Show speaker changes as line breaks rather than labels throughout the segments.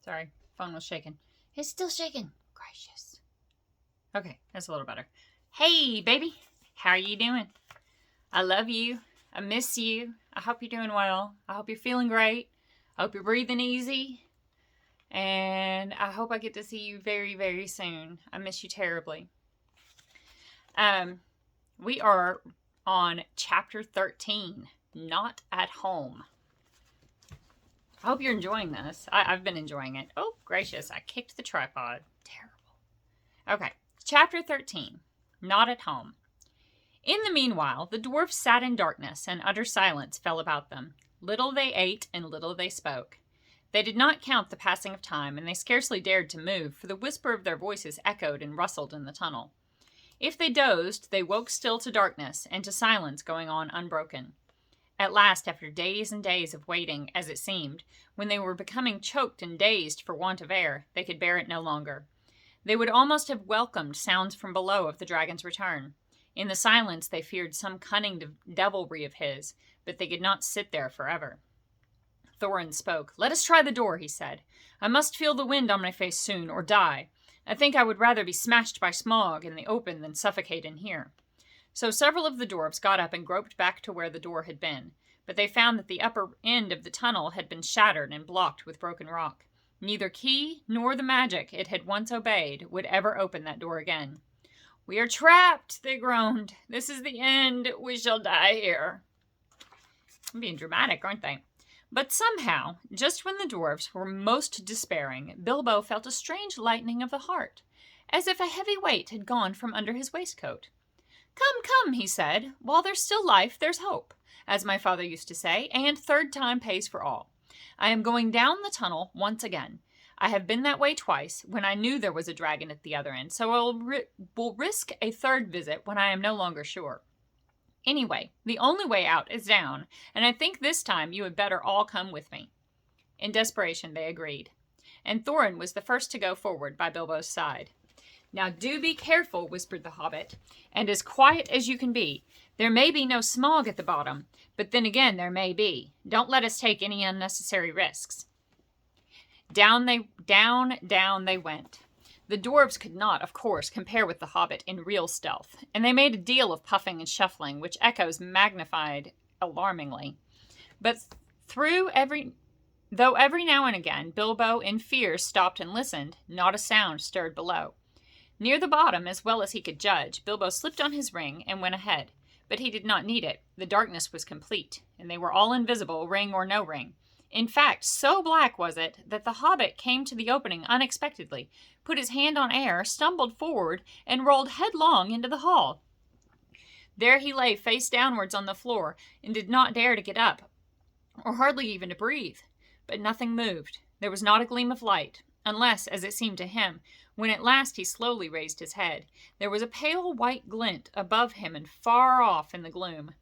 Sorry, phone was shaking. It's still shaking. Gracious. Okay, that's a little better. Hey, baby. How are you doing? I love you. I miss you. I hope you're doing well. I hope you're feeling great. I hope you're breathing easy. And I hope I get to see you very, very soon. I miss you terribly. We are on chapter 13, Not at Home. I hope you're enjoying this. I've been enjoying it. Oh, gracious, I kicked the tripod. Terrible. Okay, chapter 13, Not at Home. In the meanwhile, the dwarfs sat in darkness, and utter silence fell about them. Little they ate, and little they spoke. They did not count the passing of time, and they scarcely dared to move, for the whisper of their voices echoed and rustled in the tunnel. If they dozed, they woke still to darkness, and to silence going on unbroken. At last, after days and days of waiting, as it seemed, when they were becoming choked and dazed for want of air, they could bear it no longer. They would almost have welcomed sounds from below of the dragon's return. In the silence, they feared some cunning devilry of his, but they could not sit there forever. Thorin spoke. "Let us try the door," he said. "I must feel the wind on my face soon, or die. I think I would rather be smashed by smog in the open than suffocate in here." So several of the dwarves got up and groped back to where the door had been, but they found that the upper end of the tunnel had been shattered and blocked with broken rock. Neither key nor the magic it had once obeyed would ever open that door again. "We are trapped," they groaned. "This is the end. We shall die here." I'm being dramatic, aren't they? But somehow, just when the dwarves were most despairing, Bilbo felt a strange lightening of the heart, as if a heavy weight had gone from under his waistcoat. "Come, come," he said. "While there's still life, there's hope, as my father used to say, and third time pays for all. I am going down the tunnel once again. I have been that way twice, when I knew there was a dragon at the other end, so I will risk a third visit when I am no longer sure. Anyway, the only way out is down, and I think this time you had better all come with me." In desperation, they agreed, and Thorin was the first to go forward by Bilbo's side. "Now do be careful," whispered the hobbit, "and as quiet as you can be. There may be no smog at the bottom, but then again there may be. Don't let us take any unnecessary risks." Down they went. The dwarves could not, of course, compare with the hobbit in real stealth, and they made a deal of puffing and shuffling, which echoes magnified alarmingly. But though every now and again Bilbo, in fear, stopped and listened, not a sound stirred below. Near the bottom, as well as he could judge, Bilbo slipped on his ring and went ahead. But he did not need it. The darkness was complete, and they were all invisible, ring or no ring. In fact, so black was it that the hobbit came to the opening unexpectedly, put his hand on air, stumbled forward, and rolled headlong into the hall. There he lay face downwards on the floor, and did not dare to get up, or hardly even to breathe. But nothing moved. There was not a gleam of light, unless, as it seemed to him, when at last he slowly raised his head, there was a pale white glint above him and far off in the gloom.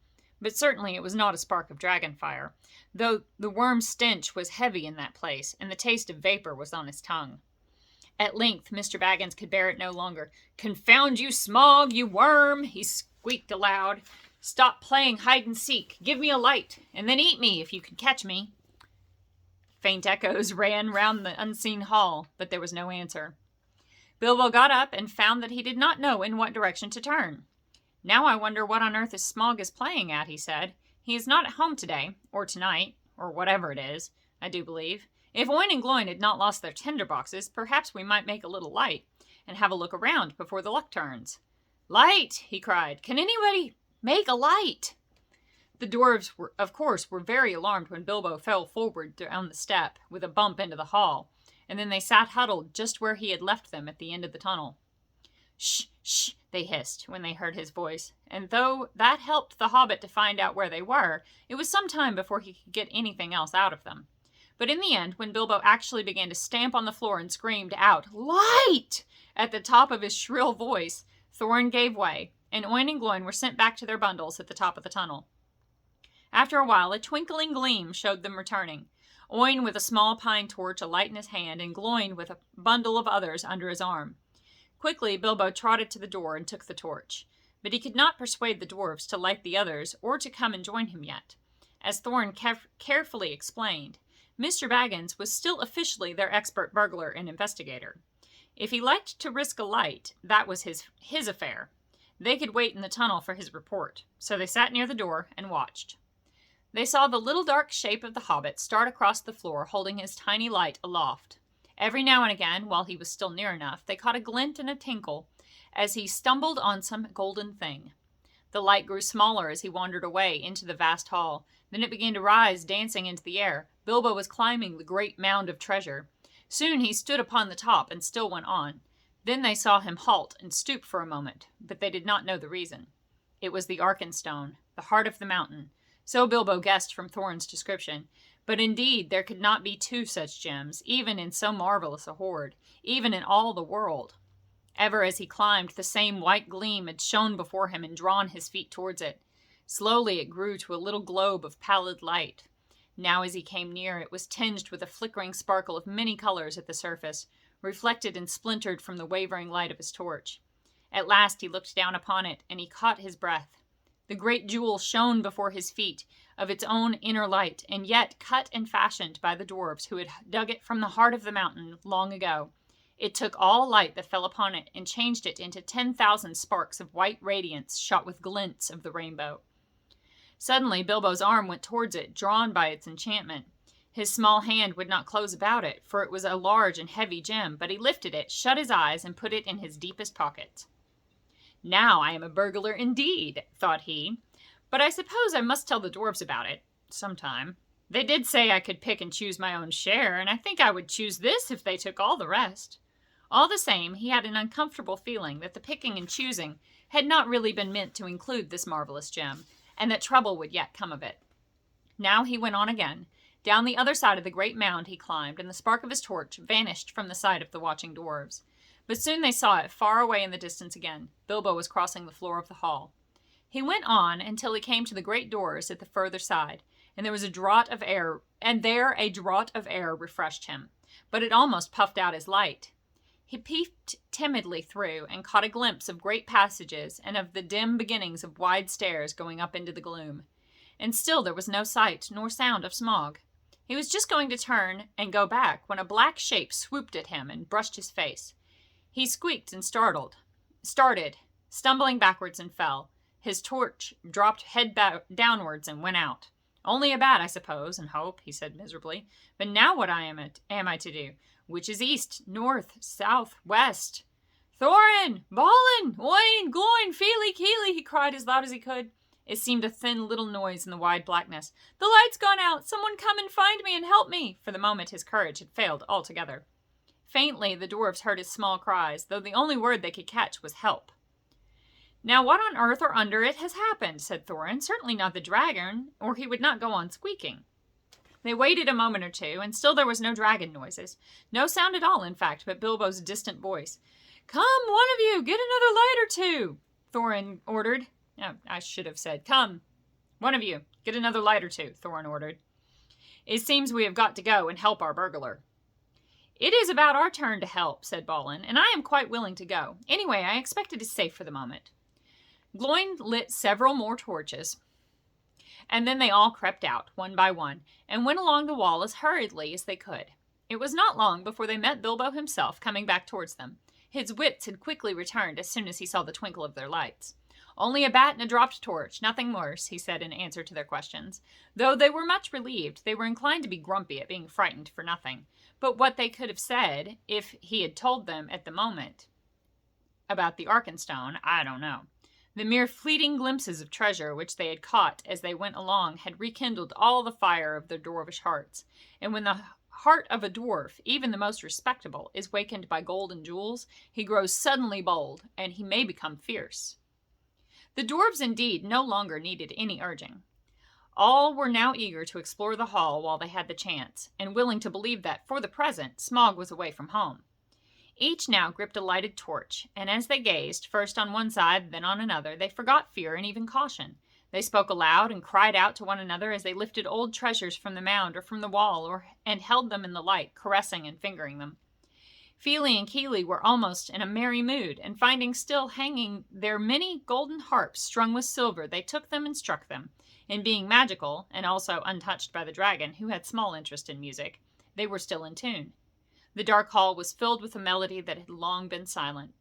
But certainly it was not a spark of dragon fire, though the worm stench was heavy in that place, and the taste of vapor was on his tongue. At length Mr. Baggins could bear it no longer. "Confound you, Smog, you worm!" he squeaked aloud. "Stop playing hide-and-seek. Give me a light, and then eat me if you can catch me." Faint echoes ran round the unseen hall, but there was no answer. Bilbo got up and found that he did not know in what direction to turn. "Now I wonder what on earth Smog is playing at," he said. "He is not at home today, or tonight, or whatever it is, I do believe. If Oin and Gloin had not lost their tinderboxes, perhaps we might make a little light, and have a look around before the luck turns." "Light!" he cried. "Can anybody make a light?" The dwarves, were very alarmed when Bilbo fell forward down the step, with a bump into the hall, and then they sat huddled just where he had left them at the end of the tunnel. "Shh, shh," they hissed when they heard his voice, and though that helped the hobbit to find out where they were, it was some time before he could get anything else out of them. But in the end, when Bilbo actually began to stamp on the floor and screamed out, "Light!" at the top of his shrill voice, Thorin gave way, and Oin and Gloin were sent back to their bundles at the top of the tunnel. After a while, a twinkling gleam showed them returning, Oin with a small pine torch alight in his hand, and Gloin with a bundle of others under his arm. Quickly Bilbo trotted to the door and took the torch, but he could not persuade the dwarfs to light the others or to come and join him yet. As Thorin carefully explained, Mr. Baggins was still officially their expert burglar and investigator. If he liked to risk a light, that was his affair. They could wait in the tunnel for his report, so they sat near the door and watched. They saw the little dark shape of the Hobbit start across the floor holding his tiny light aloft. Every now and again, while he was still near enough, they caught a glint and a tinkle as he stumbled on some golden thing. The light grew smaller as he wandered away into the vast hall. Then it began to rise, dancing into the air. Bilbo was climbing the great mound of treasure. Soon he stood upon the top and still went on. Then they saw him halt and stoop for a moment, but they did not know the reason. It was the Arkenstone, the heart of the mountain. So Bilbo guessed from Thorin's description. But indeed there could not be two such gems, even in so marvelous a hoard, even in all the world. Ever as he climbed, the same white gleam had shone before him and drawn his feet towards it. Slowly it grew to a little globe of pallid light. Now as he came near, it was tinged with a flickering sparkle of many colors at the surface, reflected and splintered from the wavering light of his torch. At last he looked down upon it, and he caught his breath. The great jewel shone before his feet of its own inner light, and yet cut and fashioned by the dwarves who had dug it from the heart of the mountain long ago. It took all light that fell upon it and changed it into 10,000 sparks of white radiance shot with glints of the rainbow. Suddenly Bilbo's arm went towards it, drawn by its enchantment. His small hand would not close about it, for it was a large and heavy gem, but he lifted it, shut his eyes, and put it in his deepest pocket. "Now I am a burglar indeed," thought he, "but I suppose I must tell the dwarves about it, sometime. They did say I could pick and choose my own share, and I think I would choose this if they took all the rest." All the same, he had an uncomfortable feeling that the picking and choosing had not really been meant to include this marvelous gem, and that trouble would yet come of it. Now he went on again. Down the other side of the great mound he climbed, and the spark of his torch vanished from the sight of the watching dwarves. But soon they saw it far away in the distance again. Bilbo was crossing the floor of the hall. He went on until he came to the great doors at the further side, and there was a draught of air, and there a draught of air refreshed him, but it almost puffed out his light. He peeped timidly through and caught a glimpse of great passages and of the dim beginnings of wide stairs going up into the gloom. And still there was no sight nor sound of Smaug. He was just going to turn and go back when a black shape swooped at him and brushed his face. He squeaked and started, stumbling backwards and fell. His torch dropped head downwards and went out. "Only a bat, I suppose, and hope," he said miserably. "But now what am I to do? Which is east, north, south, west?" "Thorin! Balin! Oin! Gloin! Feely! Keely!" he cried as loud as he could. It seemed a thin little noise in the wide blackness. "The light's gone out! Someone come and find me and help me!" For the moment his courage had failed altogether. Faintly the dwarves heard his small cries, though the only word they could catch was help. "Now what on earth or under it has happened?" said Thorin. "Certainly not the dragon, or he would not go on squeaking." They waited a moment or two, and still there was no dragon noises. No sound at all, in fact, but Bilbo's distant voice. "Come, one of you, get another light or two," Thorin ordered. I should have said, "Come, one of you, get another light or two," Thorin ordered. "It seems we have got to go and help our burglar." "It is about our turn to help," said Balin, "and I am quite willing to go. Anyway, I expect it is safe for the moment." Gloin lit several more torches, and then they all crept out, one by one, and went along the wall as hurriedly as they could. It was not long before they met Bilbo himself coming back towards them. His wits had quickly returned as soon as he saw the twinkle of their lights. "Only a bat and a dropped torch, nothing worse," he said in answer to their questions. Though they were much relieved, they were inclined to be grumpy at being frightened for nothing. But what they could have said, if he had told them at the moment about the Arkenstone, I don't know. The mere fleeting glimpses of treasure which they had caught as they went along had rekindled all the fire of their dwarvish hearts, and when the heart of a dwarf, even the most respectable, is wakened by gold and jewels, he grows suddenly bold, and he may become fierce. The dwarves, indeed, no longer needed any urging. All were now eager to explore the hall while they had the chance, and willing to believe that, for the present, Smaug was away from home. Each now gripped a lighted torch, and as they gazed, first on one side, then on another, they forgot fear and even caution. They spoke aloud and cried out to one another as they lifted old treasures from the mound or from the wall, and held them in the light, caressing and fingering them. Feely and Keely were almost in a merry mood, and finding still hanging their many golden harps strung with silver, they took them and struck them. and being magical, and also untouched by the dragon, who had small interest in music, they were still in tune. The dark hall was filled with a melody that had long been silent.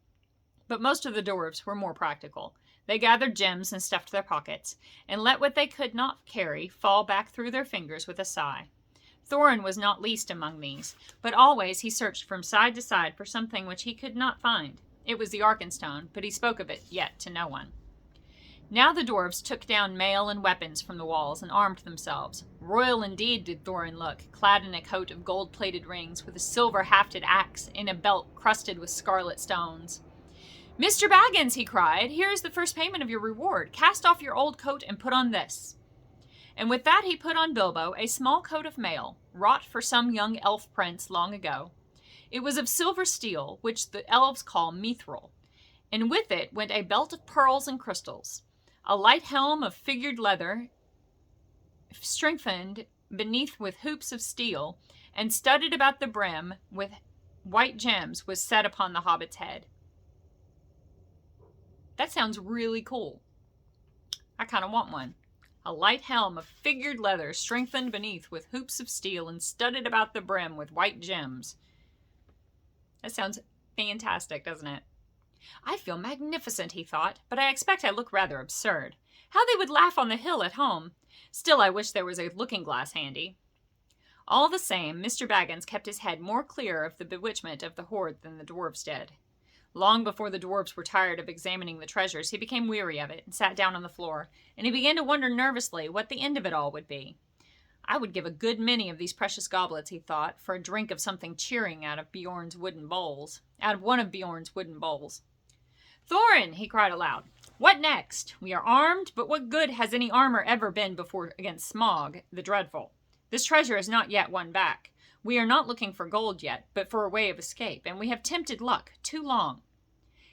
But most of the dwarves were more practical. They gathered gems and stuffed their pockets, and let what they could not carry fall back through their fingers with a sigh. Thorin was not least among these, but always he searched from side to side for something which he could not find. It was the Arkenstone, but he spoke of it yet to no one. Now the dwarves took down mail and weapons from the walls and armed themselves. Royal indeed did Thorin look, clad in a coat of gold-plated rings, with a silver-hafted axe in a belt crusted with scarlet stones. "Mr. Baggins," he cried, "here is the first payment of your reward. Cast off your old coat and put on this." And with that he put on Bilbo a small coat of mail, wrought for some young elf prince long ago. It was of silver steel, which the elves call mithril, and with it went a belt of pearls and crystals, a light helm of figured leather, strengthened beneath with hoops of steel, and studded about the brim with white gems, was set upon the hobbit's head. That sounds really cool. I kind of want one. A light helm of figured leather, strengthened beneath with hoops of steel, and studded about the brim with white gems. That sounds fantastic, doesn't it? I feel magnificent, he thought, but I expect I look rather absurd. How they would laugh on the hill at home. Still, I wish there was a looking-glass handy. All the same, Mr. Baggins kept his head more clear of the bewitchment of the hoard than the dwarves did. Long before the dwarves were tired of examining the treasures, he became weary of it and sat down on the floor, and he began to wonder nervously what the end of it all would be. I would give a good many of these precious goblets, he thought, for a drink of something cheering out of one of Bjorn's wooden bowls. "Thorin," he cried aloud, "what next? We are armed, but what good has any armor ever been before against Smaug the Dreadful? This treasure is not yet won back. We are not looking for gold yet, but for a way of escape, and we have tempted luck too long."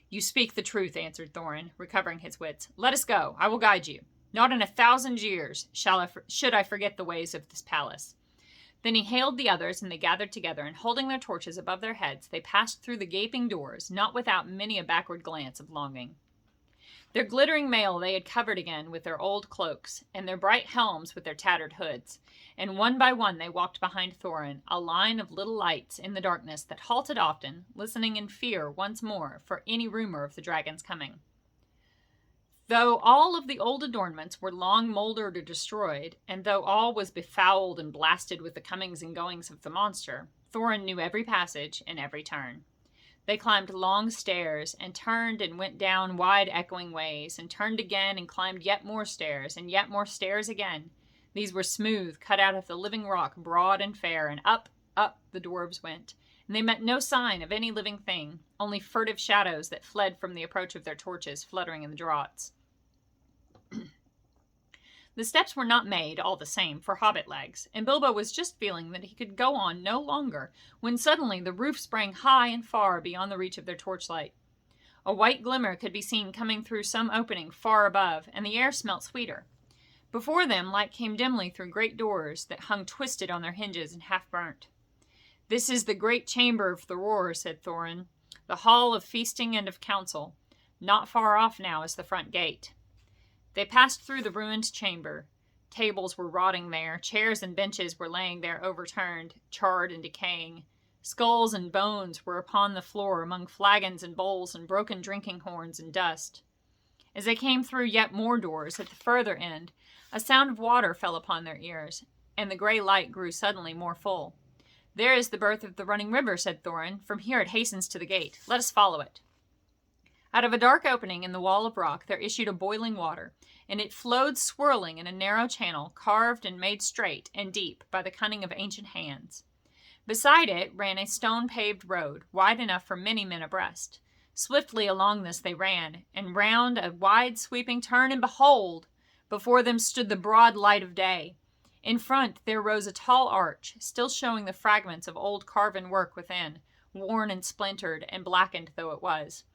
"You speak the truth," answered Thorin, recovering his wits. "Let us go. I will guide you. Not in 1,000 years should I forget the ways of this palace." Then he hailed the others, and they gathered together, and holding their torches above their heads, they passed through the gaping doors, not without many a backward glance of longing. Their glittering mail they had covered again with their old cloaks, and their bright helms with their tattered hoods, and one by one they walked behind Thorin, a line of little lights in the darkness that halted often, listening in fear once more for any rumor of the dragon's coming. Though all of the old adornments were long mouldered or destroyed, and though all was befouled and blasted with the comings and goings of the monster, Thorin knew every passage and every turn. They climbed long stairs, and turned and went down wide echoing ways, and turned again and climbed yet more stairs, and yet more stairs again. These were smooth, cut out of the living rock, broad and fair, and up, up the dwarves went, and they met no sign of any living thing, only furtive shadows that fled from the approach of their torches fluttering in the draughts. The steps were not made, all the same, for hobbit legs, and Bilbo was just feeling that he could go on no longer, when suddenly the roof sprang high and far beyond the reach of their torchlight. A white glimmer could be seen coming through some opening far above, and the air smelt sweeter. Before them, light came dimly through great doors that hung twisted on their hinges and half burnt. "This is the great chamber of the roar," said Thorin, "the hall of feasting and of council. Not far off now is the front gate." They passed through the ruined chamber. Tables were rotting there. Chairs and benches were laying there overturned, charred and decaying. Skulls and bones were upon the floor among flagons and bowls and broken drinking horns and dust. As they came through yet more doors at the further end, a sound of water fell upon their ears, and the grey light grew suddenly more full. "There is the birth of the running river," said Thorin. "From here it hastens to the gate. Let us follow it." Out of a dark opening in the wall of rock there issued a boiling water, and it flowed swirling in a narrow channel, carved and made straight and deep by the cunning of ancient hands. Beside it ran a stone-paved road, wide enough for many men abreast. Swiftly along this they ran, and round a wide sweeping turn, and behold! Before them stood the broad light of day. In front there rose a tall arch, still showing the fragments of old carven work within, worn and splintered and blackened though it was.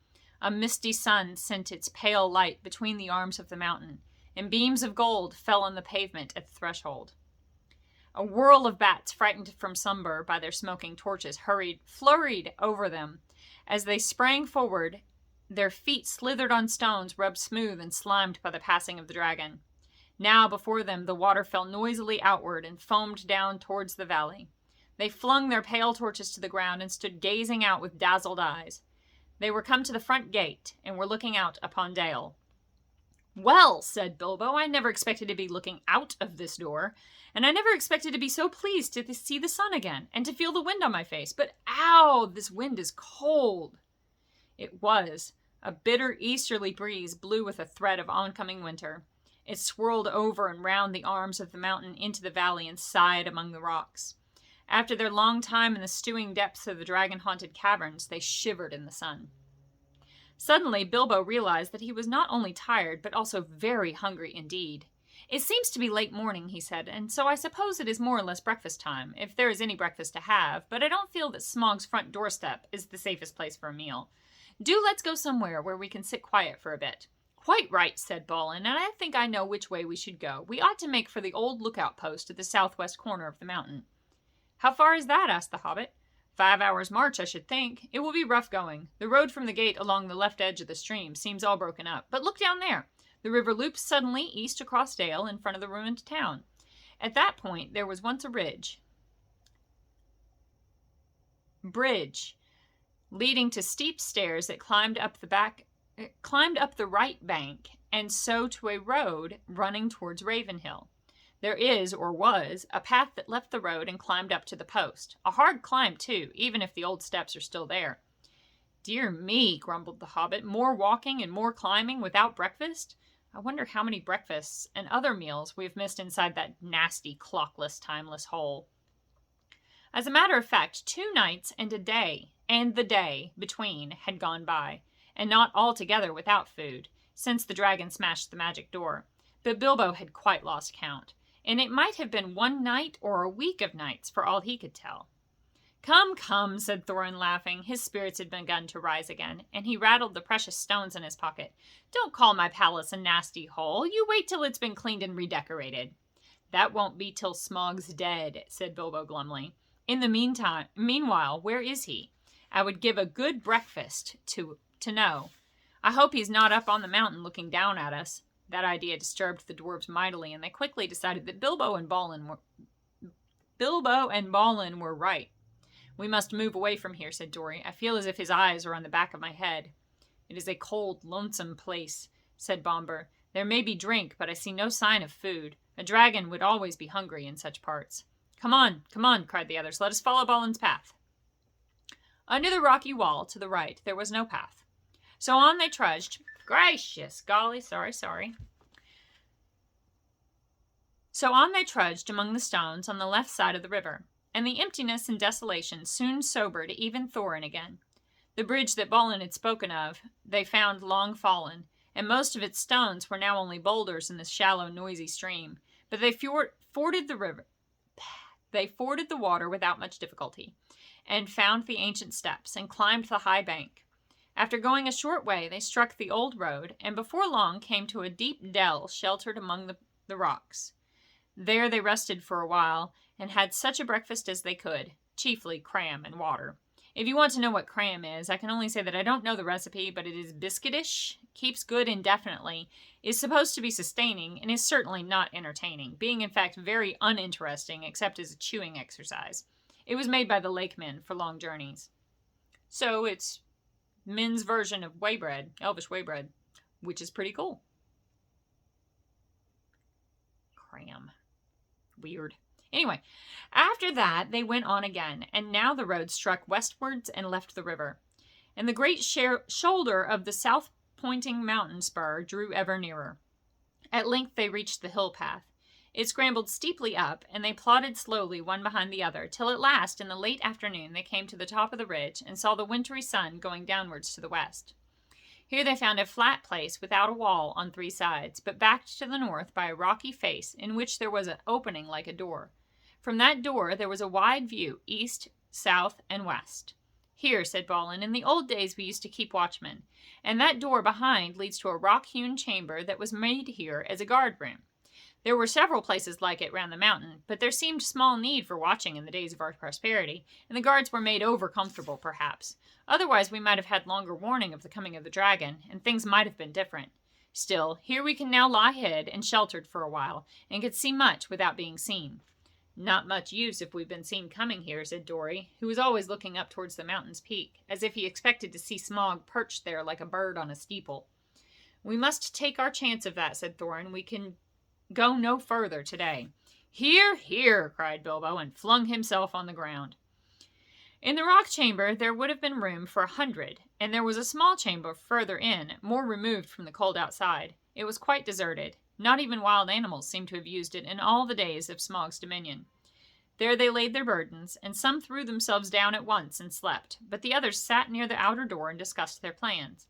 A misty sun sent its pale light between the arms of the mountain, and beams of gold fell on the pavement at the threshold. A whirl of bats, frightened from slumber by their smoking torches, flurried over them. As they sprang forward, their feet slithered on stones rubbed smooth and slimed by the passing of the dragon. Now before them the water fell noisily outward and foamed down towards the valley. They flung their pale torches to the ground and stood gazing out with dazzled eyes. They were come to the front gate, and were looking out upon Dale. "Well," said Bilbo, "I never expected to be looking out of this door, and I never expected to be so pleased to see the sun again, and to feel the wind on my face. But, ow, this wind is cold." It was. A bitter easterly breeze blew with a threat of oncoming winter. It swirled over and round the arms of the mountain into the valley and sighed among the rocks. After their long time in the stewing depths of the dragon-haunted caverns, they shivered in the sun. Suddenly, Bilbo realized that he was not only tired, but also very hungry indeed. "It seems to be late morning," he said, "and so I suppose it is more or less breakfast time, if there is any breakfast to have, but I don't feel that Smaug's front doorstep is the safest place for a meal. Do let's go somewhere where we can sit quiet for a bit." "Quite right," said Balin, "and I think I know which way we should go. We ought to make for the old lookout post at the southwest corner of the mountain." "How far is that?" asked the Hobbit. 5 hours' march, I should think. It will be rough going. The road from the gate along the left edge of the stream seems all broken up. But look down there. The river loops suddenly east across Dale in front of the ruined town. At that point there was once a bridge leading to steep stairs that climbed up the right bank, and so to a road running towards Ravenhill. There is, or was, a path that left the road and climbed up to the post. A hard climb, too, even if the old steps are still there. "Dear me," grumbled the Hobbit, "more walking and more climbing without breakfast? I wonder how many breakfasts and other meals we have missed inside that nasty, clockless, timeless hole." As a matter of fact, 2 nights and a day, and the day between, had gone by, and not altogether without food, since the dragon smashed the magic door. But Bilbo had quite lost count, and it might have been 1 night or a week of nights for all he could tell. "Come, come," said Thorin, laughing. His spirits had begun to rise again, and he rattled the precious stones in his pocket. "Don't call my palace a nasty hole. You wait till it's been cleaned and redecorated." "That won't be till Smaug's dead," said Bilbo glumly. "In the meanwhile, where is he? I would give a good breakfast to know. I hope he's not up on the mountain looking down at us." That idea disturbed the dwarves mightily, and they quickly decided that Bilbo and Balin were right. "We must move away from here," said Dori. "I feel as if his eyes are on the back of my head." "It is a cold, lonesome place," said Bombur. "There may be drink, but I see no sign of food. A dragon would always be hungry in such parts." Come on," cried the others. "Let us follow Balin's path." Under the rocky wall to the right there was no path. So on they trudged. Gracious golly, sorry. So on they trudged among the stones on the left side of the river, and the emptiness and desolation soon sobered even Thorin again. The bridge that Balin had spoken of they found long fallen, and most of its stones were now only boulders in the shallow, noisy stream. But they forded the water without much difficulty, and found the ancient steps, and climbed the high bank. After going a short way, they struck the old road, and before long came to a deep dell sheltered among the rocks. There they rested for a while, and had such a breakfast as they could, chiefly cram and water. If you want to know what cram is, I can only say that I don't know the recipe, but it is biscuitish, keeps good indefinitely, is supposed to be sustaining, and is certainly not entertaining, being in fact very uninteresting except as a chewing exercise. It was made by the lake men for long journeys. So it's men's version of whey bread, elvish whey bread, which is pretty cool. Cram. Weird. Anyway, after that they went on again, and now the road struck westwards and left the river, and the great shoulder of the south-pointing mountain spur drew ever nearer. At length they reached the hill path. It scrambled steeply up, and they plodded slowly one behind the other, till at last, in the late afternoon, they came to the top of the ridge, and saw the wintry sun going downwards to the west. Here they found a flat place without a wall on 3 sides, but backed to the north by a rocky face, in which there was an opening like a door. From that door there was a wide view, east, south, and west. "Here," said Balin, "in the old days we used to keep watchmen, and that door behind leads to a rock-hewn chamber that was made here as a guard-room. There were several places like it round the mountain, but there seemed small need for watching in the days of our prosperity, and the guards were made over-comfortable, perhaps. Otherwise we might have had longer warning of the coming of the dragon, and things might have been different. Still, here we can now lie hid and sheltered for a while, and can see much without being seen. Not much use if we've been seen coming here, said Dory, who was always looking up towards the mountain's peak, as if he expected to see Smog perched there like a bird on a steeple. We must take our chance of that, said Thorin. We can go no further today. Hear, hear, cried Bilbo, and flung himself on the ground. In the rock chamber there would have been room for 100, and there was a small chamber further in, more removed from the cold outside. It was quite deserted. Not even wild animals seemed to have used it in all the days of Smog's dominion. There they laid their burdens, and some threw themselves down at once and slept, but the others sat near the outer door and discussed their plans.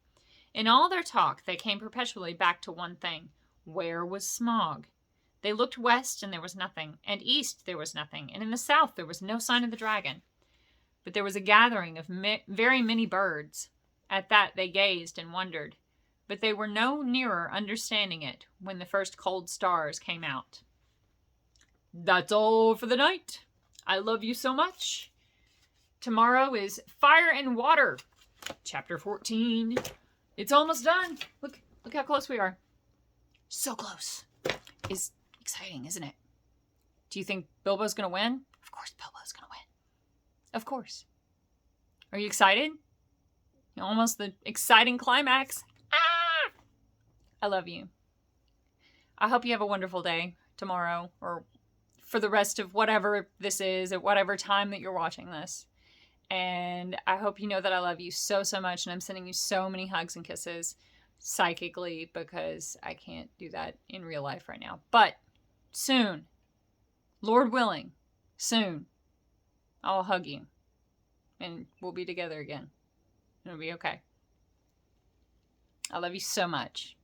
In all their talk they came perpetually back to one thing. Where was Smog? They looked west, and there was nothing, and east there was nothing, and in the south there was no sign of the dragon. But there was a gathering of very many birds. At that they gazed and wondered, but they were no nearer understanding it when the first cold stars came out. That's all for the night. I love you so much. Tomorrow is Fire and Water, chapter 14. It's almost done. Look how close we are. So close. It's exciting, isn't it? Do you think Bilbo's going to win? Of course Bilbo's going to win. Of course. Are you excited? Almost the exciting climax. Ah! I love you. I hope you have a wonderful day tomorrow, or for the rest of whatever this is, at whatever time that you're watching this. And I hope you know that I love you so, so much, and I'm sending you so many hugs and kisses psychically, because I can't do that in real life right now. But soon, Lord willing, soon, I'll hug you, and we'll be together again. It'll be okay. I love you so much.